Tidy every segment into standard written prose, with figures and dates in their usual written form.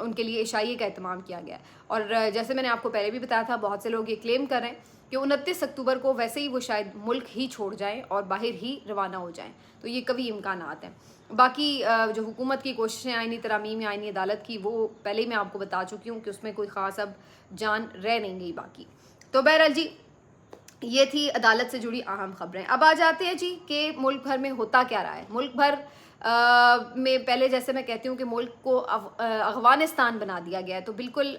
ان کے لیے عشائیے کا اہتمام کیا گیا ہے. اور جیسے میں نے آپ کو پہلے بھی بتایا تھا, بہت سے لوگ یہ کلیم کر رہے ہیں کہ 29 اکتوبر کو ویسے ہی وہ شاید ملک ہی چھوڑ جائیں اور باہر ہی روانہ ہو جائیں. تو یہ کبھی امکانات ہیں. باقی جو حکومت کی کوششیں آئینی ترامیم آئینی عدالت کی, وہ پہلے ہی میں آپ کو بتا چکی ہوں کہ اس میں کوئی خاص اب جان رہ نہیں گئی باقی. تو بہرحال جی, یہ تھی عدالت سے جڑی اہم خبریں. اب آ جاتے ہیں جی کہ ملک بھر میں ہوتا کیا رہا ہے. ملک بھر میں پہلے جیسے میں کہتی ہوں کہ ملک کو افغانستان بنا دیا گیا ہے, تو بالکل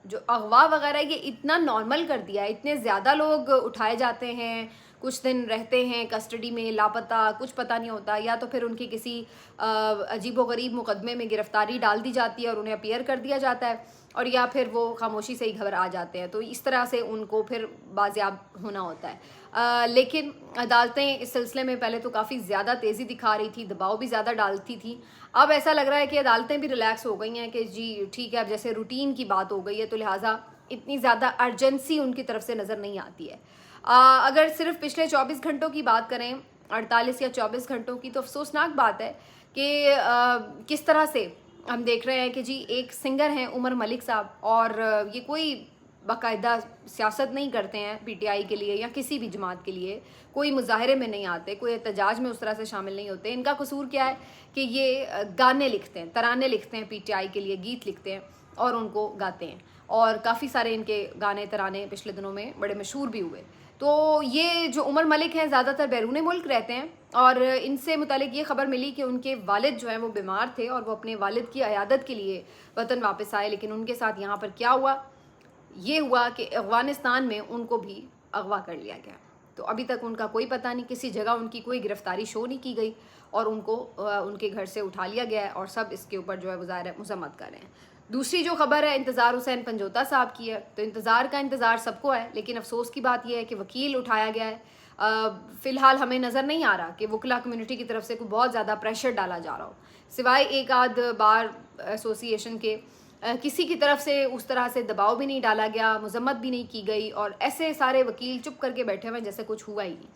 جو اغوا وغیرہ یہ اتنا نارمل کر دیا ہے, اتنے زیادہ لوگ اٹھائے جاتے ہیں, کچھ دن رہتے ہیں کسٹڈی میں لاپتہ, کچھ پتہ نہیں ہوتا, یا تو پھر ان کی کسی عجیب و غریب مقدمے میں گرفتاری ڈال دی جاتی ہے اور انہیں اپیئر کر دیا جاتا ہے, اور یا پھر وہ خاموشی سے ہی گھبرا جاتے ہیں. تو اس طرح سے ان کو پھر بازیاب ہونا ہوتا ہے. لیکن عدالتیں اس سلسلے میں پہلے تو کافی زیادہ تیزی دکھا رہی تھی, دباؤ بھی زیادہ ڈالتی تھی. اب ایسا لگ رہا ہے کہ عدالتیں بھی ریلیکس ہو گئی ہیں کہ جی ٹھیک ہے, اب جیسے روٹین کی بات ہو گئی ہے, تو لہٰذا اتنی زیادہ ارجنسی ان کی طرف سے نظر نہیں آتی ہے. اگر صرف پچھلے 24 گھنٹوں کی بات کریں, 48 یا 24 گھنٹوں کی, تو افسوسناک بات ہے کہ کس طرح سے ہم دیکھ رہے ہیں کہ جی ایک سنگر ہیں عمر ملک صاحب, اور یہ کوئی باقاعدہ سیاست نہیں کرتے ہیں پی ٹی آئی کے لیے یا کسی بھی جماعت کے لیے, کوئی مظاہرے میں نہیں آتے, کوئی احتجاج میں اس طرح سے شامل نہیں ہوتے. ان کا قصور کیا ہے کہ یہ گانے لکھتے ہیں, ترانے لکھتے ہیں پی ٹی آئی کے لیے, گیت لکھتے ہیں اور ان کو گاتے ہیں, اور کافی سارے ان کے گانے ترانے پچھلے دنوں میں بڑے مشہور بھی ہوئے. تو یہ جو عمر ملک ہیں زیادہ تر بیرون ملک رہتے ہیں, اور ان سے متعلق یہ خبر ملی کہ ان کے والد جو ہیں وہ بیمار تھے اور وہ اپنے والد کی عیادت کے لیے وطن واپس آئے. لیکن ان کے ساتھ یہاں پر کیا ہوا, یہ ہوا کہ افغانستان میں ان کو بھی اغوا کر لیا گیا. تو ابھی تک ان کا کوئی پتہ نہیں, کسی جگہ ان کی کوئی گرفتاری شو نہیں کی گئی, اور ان کو ان کے گھر سے اٹھا لیا گیا ہے, اور سب اس کے اوپر جو ہے وہ ظاہر ہے مذمت کر رہے ہیں. دوسری جو خبر ہے انتظار حسین پنجوتا صاحب کی ہے. تو انتظار کا انتظار سب کو ہے, لیکن افسوس کی بات یہ ہے کہ وکیل اٹھایا گیا ہے. فی الحال ہمیں نظر نہیں آ رہا کہ وکلا کمیونٹی کی طرف سے کوئی بہت زیادہ پریشر ڈالا جا رہا ہو, سوائے ایک آدھ بار ایسوسی ایشن کے. کسی کی طرف سے اس طرح سے دباؤ بھی نہیں ڈالا گیا, مذمت بھی نہیں کی گئی, اور ایسے سارے وکیل چپ کر کے بیٹھے ہوئے جیسے کچھ ہوا ہی نہیں.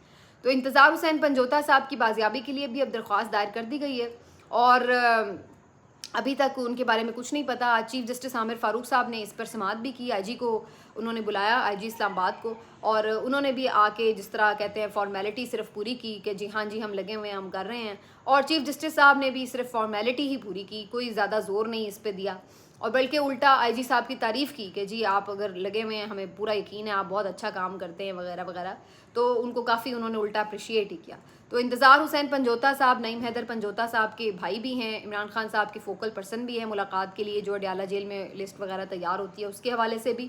تو انتظار حسین پنجوتا صاحب کی بازیابی کے لیے بھی اب درخواست دائر کر دی گئی ہے, اور ابھی تک ان کے بارے میں کچھ نہیں پتا. چیف جسٹس عامر فاروق صاحب نے اس پر سماعت بھی کی, آئی جی کو انہوں نے بلایا, آئی جی اسلام آباد کو, اور انہوں نے بھی آ کے جس طرح کہتے ہیں فارمیلٹی صرف پوری کی کہ جی ہاں جی ہم لگے ہوئے ہیں, ہم کر رہے ہیں. اور چیف جسٹس صاحب نے بھی صرف فارمیلٹی ہی پوری کی, کوئی زیادہ زور نہیں اس پہ دیا, اور بلکہ الٹا آئی جی صاحب کی تعریف کی کہ جی آپ اگر لگے ہوئے ہیں, ہمیں پورا یقین ہے آپ بہت اچھا کام کرتے ہیں وغیرہ وغیرہ. تو ان کو کافی انہوں نے الٹا اپریشیٹ ہی کیا. تو انتظار حسین پنجوتا صاحب نعیم حیدر پنجوتا صاحب کے بھائی بھی ہیں, عمران خان صاحب کے فوکل پرسن بھی ہیں ملاقات کے لیے, جو اڈیالہ جیل میں لسٹ وغیرہ تیار ہوتی ہے اس کے حوالے سے بھی.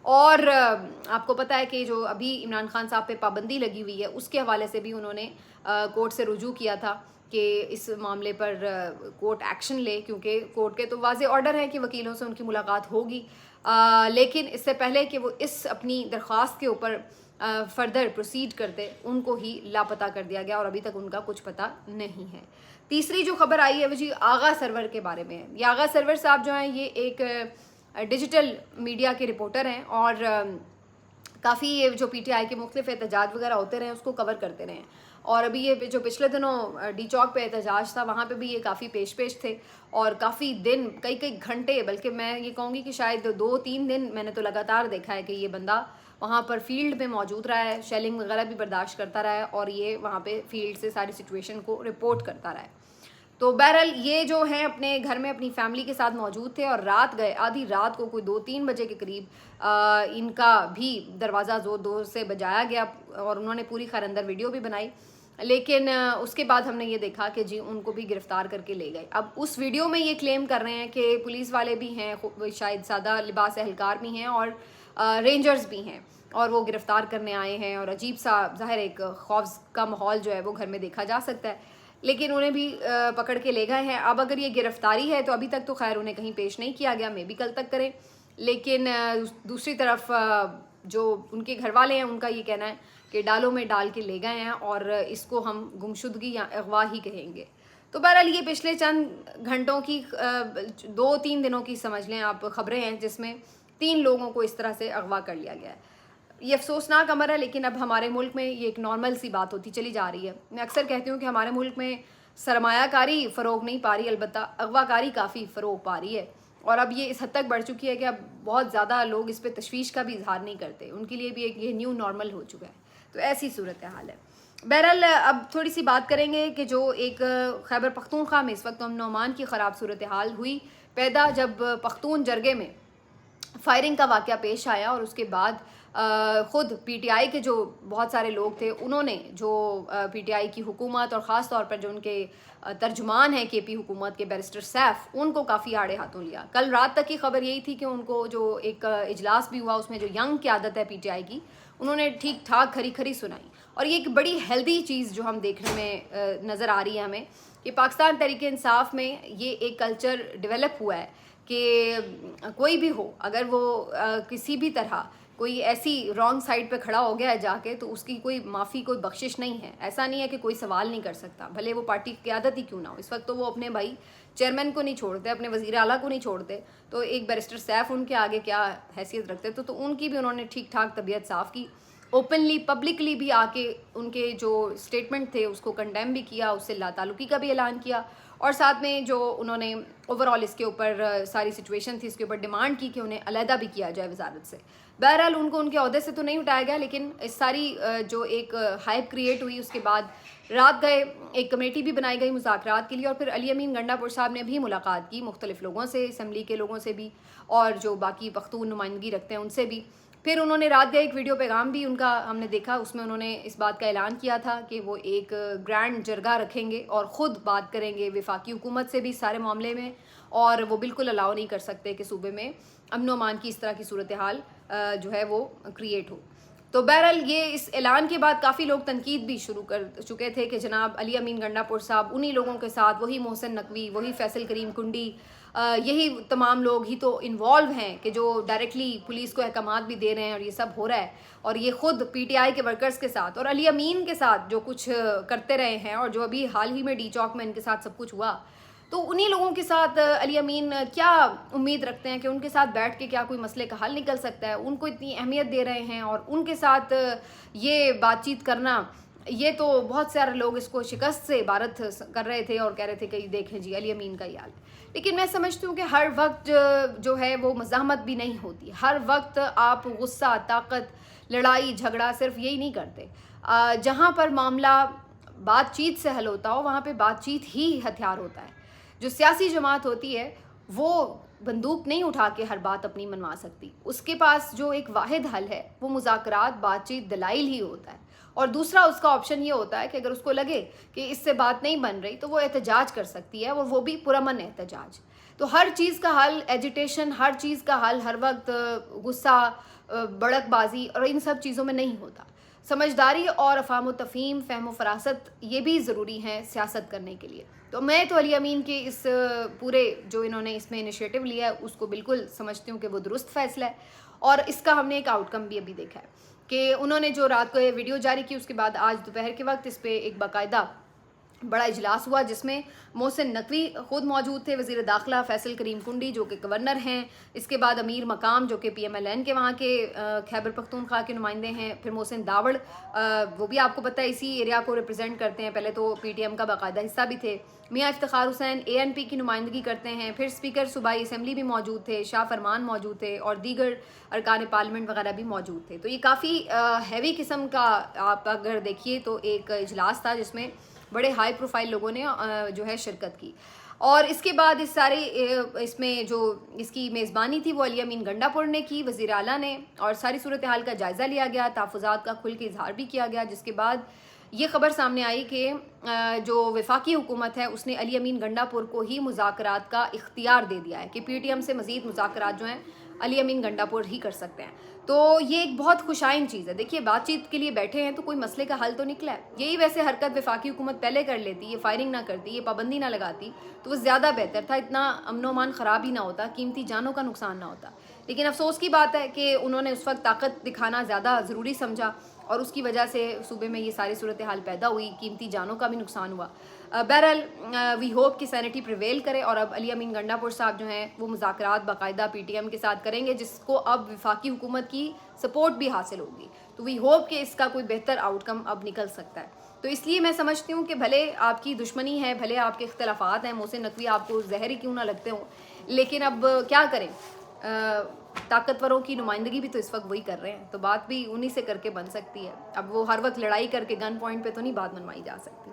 اور آپ کو پتہ ہے کہ جو ابھی عمران خان صاحب پہ پابندی لگی ہوئی ہے اس کے حوالے سے بھی انہوں نے کورٹ سے رجوع کیا تھا کہ اس معاملے پر کورٹ ایکشن لے, کیونکہ کورٹ کے تو واضح آرڈر ہے کہ وکیلوں سے ان کی ملاقات ہوگی. لیکن اس سے پہلے کہ وہ اس اپنی درخواست کے اوپر فردر پروسیڈ کرتے, ان کو ہی لاپتہ کر دیا گیا, اور ابھی تک ان کا کچھ پتہ نہیں ہے. تیسری جو خبر آئی ہے وہ جی آغا سرور کے بارے میں ہے. یہ آغا سرور صاحب جو ہیں یہ ایک ڈیجیٹل میڈیا کے رپورٹر ہیں, اور کافی یہ جو پی ٹی آئی کے مختلف احتجاج وغیرہ ہوتے رہے ہیں اس کو کور کرتے رہے ہیں. اور ابھی یہ جو پچھلے دنوں ڈی چوک پہ احتجاج تھا وہاں پہ بھی یہ کافی پیش تھے, اور کافی دن, کئی گھنٹے, بلکہ میں یہ کہوں گی کہ شاید 2-3 دن میں نے تو لگاتار دیکھا ہے کہ یہ بندہ وہاں پر فیلڈ میں موجود رہا ہے, شیلنگ وغیرہ بھی برداشت کرتا رہا ہے, اور یہ وہاں پہ فیلڈ سے ساری سچویشن کو رپورٹ کرتا رہا ہے. تو بہرحال یہ جو ہیں اپنے گھر میں اپنی فیملی کے ساتھ موجود تھے, اور رات گئے, آدھی رات کو کوئی 2-3 بجے کے قریب ان کا بھی دروازہ زور سے بجایا گیا, اور انہوں نے پوری خیر اندر ویڈیو بھی بنائی. لیکن اس کے بعد ہم نے یہ دیکھا کہ جی ان کو بھی گرفتار کر کے لے گئے. اب اس ویڈیو میں یہ کلیم کر رہے ہیں کہ پولیس والے بھی ہیں, شاید سادہ لباس اہلکار بھی ہیں, اور رینجرز بھی ہیں, اور وہ گرفتار کرنے آئے ہیں, اور عجیب سا ظاہر ایک خوف کا ماحول جو ہے وہ گھر میں دیکھا جا سکتا ہے. لیکن انہیں بھی پکڑ کے لے گئے ہیں. اب اگر یہ گرفتاری ہے تو ابھی تک تو خیر انہیں کہیں پیش نہیں کیا گیا, میں بھی کل تک کریں. لیکن دوسری طرف جو ان کے گھر والے ہیں ان کا یہ کہنا ہے کہ ڈالوں میں ڈال کے لے گئے ہیں, اور اس کو ہم گمشدگی یا اغوا ہی کہیں گے. تو بہرحال یہ پچھلے چند گھنٹوں کی 2-3 دنوں کی سمجھ لیں آپ خبریں ہیں جس میں 3 لوگوں کو اس طرح سے اغوا کر لیا گیا ہے. یہ افسوسناک امر ہے, لیکن اب ہمارے ملک میں یہ ایک نارمل سی بات ہوتی چلی جا رہی ہے. میں اکثر کہتی ہوں کہ ہمارے ملک میں سرمایہ کاری فروغ نہیں پا رہی, البتہ اغوا کاری کافی فروغ پا رہی ہے. اور اب یہ اس حد تک بڑھ چکی ہے کہ اب بہت زیادہ لوگ اس پہ تشویش کا بھی اظہار نہیں کرتے، ان کے لیے بھی ایک یہ نیو نارمل ہو چکا ہے. تو ایسی صورتحال ہے. بہرحال اب تھوڑی سی بات کریں گے کہ جو ایک خیبر پختونخوا میں اس وقت امن و امان کی خراب صورتحال ہوئی پیدا جب پختون جرگے میں فائرنگ کا واقعہ پیش آیا، اور اس کے بعد خود پی ٹی آئی کے جو بہت سارے لوگ تھے انہوں نے جو پی ٹی آئی کی حکومت اور خاص طور پر جو ان کے ترجمان ہیں کے پی حکومت کے بیرسٹر سیف، ان کو کافی آڑے ہاتھوں لیا. کل رات تک کی خبر یہی تھی کہ ان کو جو ایک اجلاس بھی ہوا اس میں جو ینگ قیادت ہے پی ٹی آئی کی، انہوں نے ٹھیک ٹھاک کھری کھری سنائی. اور یہ ایک بڑی ہیلدی چیز جو ہم دیکھنے میں نظر آ رہی ہے ہمیں کہ پاکستان تحریک انصاف میں یہ ایک کلچر ڈیولپ ہوا ہے کہ کوئی بھی ہو اگر وہ کسی بھی طرح کوئی ایسی رانگ سائڈ پہ کھڑا ہو گیا ہے جا کے، تو اس کی کوئی معافی کوئی بخشش نہیں ہے. ایسا نہیں ہے کہ کوئی سوال نہیں کر سکتا، بھلے وہ پارٹی کی قیادت ہی کیوں نہ ہو. اس وقت تو وہ اپنے بھائی چیئرمین کو نہیں چھوڑتے، اپنے وزیر اعلیٰ کو نہیں چھوڑتے، تو ایک بیرسٹر سیف ان کے آگے کیا حیثیت رکھتے. تو ان کی بھی انہوں نے ٹھیک ٹھاک طبیعت صاف کی، اوپنلی پبلکلی بھی آ کے ان کے جو اسٹیٹمنٹ تھے اس کو کنڈیم بھی کیا، اس سے لا تعلقی کا بھی اعلان کیا، اور ساتھ میں جو انہوں نے اوور آل اس کے اوپر ساری سچویشن تھی اس کے اوپر ڈیمانڈ کی کہ انہیں علیحدہ بھی کیا جائے وزارت سے. بہرحال ان کو ان کے عہدے سے تو نہیں اٹھایا گیا، لیکن اس ساری جو ایک ہائپ کریٹ ہوئی اس کے بعد رات گئے ایک کمیٹی بھی بنائی گئی مذاکرات کے لیے، اور پھر علی امین گنڈا پور صاحب نے بھی ملاقات کی مختلف لوگوں سے، اسمبلی کے لوگوں سے بھی اور جو باقی پختون نمائندگی رکھتے ہیں ان سے بھی. پھر انہوں نے رات گئے ایک ویڈیو پیغام بھی ان کا ہم نے دیکھا، اس میں انہوں نے اس بات کا اعلان کیا تھا کہ وہ ایک گرینڈ جرگہ رکھیں گے اور خود بات کریں گے وفاقی حکومت سے بھی سارے معاملے میں، اور وہ بالکل الاؤ نہیں کر سکتے کہ صوبے میں امن و امان کی اس طرح کی صورتحال جو ہے وہ کریٹ ہو. تو بہرحال یہ اس اعلان کے بعد کافی لوگ تنقید بھی شروع کر چکے تھے کہ جناب علی امین گنڈا پور صاحب انہی لوگوں کے ساتھ، وہی محسن نقوی، وہی فیصل کریم کنڈی، یہی تمام لوگ ہی تو انوالو ہیں کہ جو ڈائریکٹلی پولیس کو احکامات بھی دے رہے ہیں، اور یہ سب ہو رہا ہے، اور یہ خود پی ٹی آئی کے ورکرز کے ساتھ اور علی امین کے ساتھ جو کچھ کرتے رہے ہیں، اور جو ابھی حال ہی میں ڈی چوک میں ان کے ساتھ سب کچھ ہوا. تو انہی لوگوں کے ساتھ علی امین کیا امید رکھتے ہیں کہ ان کے ساتھ بیٹھ کے کیا کوئی مسئلے کا حل نکل سکتا ہے؟ ان کو اتنی اہمیت دے رہے ہیں اور ان کے ساتھ یہ بات چیت کرنا، یہ تو بہت سارے لوگ اس کو شکست سے عبارت کر رہے تھے اور کہہ رہے تھے کہ دیکھیں جی علی امین کا یہ حال. لیکن میں سمجھتی ہوں کہ ہر وقت جو ہے وہ مزاحمت بھی نہیں ہوتی، ہر وقت آپ غصہ، طاقت، لڑائی جھگڑا صرف یہی نہیں کرتے. جہاں پر معاملہ بات چیت سے حل ہوتا ہو وہاں پہ بات چیت ہی ہتھیار ہوتا ہے. جو سیاسی جماعت ہوتی ہے وہ بندوق نہیں اٹھا کے ہر بات اپنی منوا سکتی، اس کے پاس جو ایک واحد حل ہے وہ مذاکرات، بات چیت، دلائل ہی ہوتا ہے. اور دوسرا اس کا آپشن یہ ہوتا ہے کہ اگر اس کو لگے کہ اس سے بات نہیں بن رہی تو وہ احتجاج کر سکتی ہے، اور وہ بھی پرامن احتجاج. تو ہر چیز کا حل ایجیٹیشن، ہر چیز کا حل ہر وقت غصہ، بڑک بازی اور ان سب چیزوں میں نہیں ہوتا. سمجھداری اور افہام و تفہیم، فہم و فراست یہ بھی ضروری ہیں سیاست کرنے کے لیے. تو میں تو علی امین کے اس پورے جو انہوں نے اس میں انیشیٹو لیا ہے اس کو بالکل سمجھتی ہوں کہ وہ درست فیصلہ ہے، اور اس کا ہم نے ایک آؤٹ کم بھی ابھی دیکھا ہے کہ انہوں نے جو رات کو یہ ویڈیو جاری کی اس کے بعد آج دوپہر کے وقت اس پہ ایک باقاعدہ بڑا اجلاس ہوا جس میں محسن نقوی خود موجود تھے، وزیر داخلہ فیصل کریم کنڈی جو کہ گورنر ہیں، اس کے بعد امیر مقام جو کہ پی ایم ایل این کے وہاں کے خیبر پختونخوا کے نمائندے ہیں، پھر محسن داوڑ وہ بھی آپ کو پتہ ہے اسی ایریا کو ریپرزینٹ کرتے ہیں، پہلے تو پی ٹی ایم کا باقاعدہ حصہ بھی تھے، میاں افتخار حسین اے این پی کی نمائندگی کرتے ہیں، پھر اسپیکر صوبائی اسمبلی بھی موجود تھے، شاہ فرمان موجود تھے، اور دیگر ارکان پارلیمنٹ وغیرہ بھی موجود تھے. تو یہ کافی ہیوی قسم کا آپ اگر دیکھیے تو ایک اجلاس تھا جس میں بڑے ہائی پروفائل لوگوں نے جو ہے شرکت کی. اور اس کے بعد اس میں جو اس کی میزبانی تھی وہ علی امین گنڈا پور نے کی، وزیر اعلیٰ نے، اور ساری صورتحال کا جائزہ لیا گیا، تحفظات کا کھل کے اظہار بھی کیا گیا، جس کے بعد یہ خبر سامنے آئی کہ جو وفاقی حکومت ہے اس نے علی امین گنڈا پور کو ہی مذاکرات کا اختیار دے دیا ہے کہ پی ٹی ایم سے مزید مذاکرات جو ہیں علی امین گنڈا پور ہی کر سکتے ہیں. تو یہ ایک بہت خوشائن چیز ہے. دیکھیے بات چیت کے لیے بیٹھے ہیں تو کوئی مسئلے کا حل تو نکلا ہے. یہی ویسے حرکت وفاقی حکومت پہلے کر لیتی، یہ فائرنگ نہ کرتی، یہ پابندی نہ لگاتی تو وہ زیادہ بہتر تھا، اتنا امن و امان خراب ہی نہ ہوتا، قیمتی جانوں کا نقصان نہ ہوتا. لیکن افسوس کی بات ہے کہ انہوں نے اس وقت طاقت دکھانا زیادہ ضروری سمجھا، اور اس کی وجہ سے صوبے میں یہ ساری صورتحال پیدا ہوئی، قیمتی جانوں کا بھی نقصان ہوا. بہرحال وی ہوپ کہ سینٹی پریویل کرے اور اب علی امین گنڈا پور صاحب جو ہیں وہ مذاکرات باقاعدہ پی ٹی ایم کے ساتھ کریں گے، جس کو اب وفاقی حکومت کی سپورٹ بھی حاصل ہوگی. تو وی ہوپ کہ اس کا کوئی بہتر آؤٹ کم اب نکل سکتا ہے. تو اس لیے میں سمجھتی ہوں کہ بھلے آپ کی دشمنی ہے، بھلے آپ کے اختلافات ہیں، محسن نقوی آپ کو زہری کیوں نہ لگتے ہوں، لیکن اب کیا کریں، طاقتوروں کی نمائندگی بھی تو اس وقت وہی کر رہے ہیں، تو بات بھی انہی سے کر کے بن سکتی ہے. اب وہ ہر وقت لڑائی کر کے گن پوائنٹ پہ تو نہیں بات منوائی جا سکتی.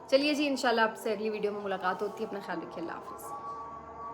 چلیے جی، انشاءاللہ آپ سے اگلی ویڈیو میں ملاقات ہوتی ہے. اپنا خیال رکھیے. اللہ حافظ.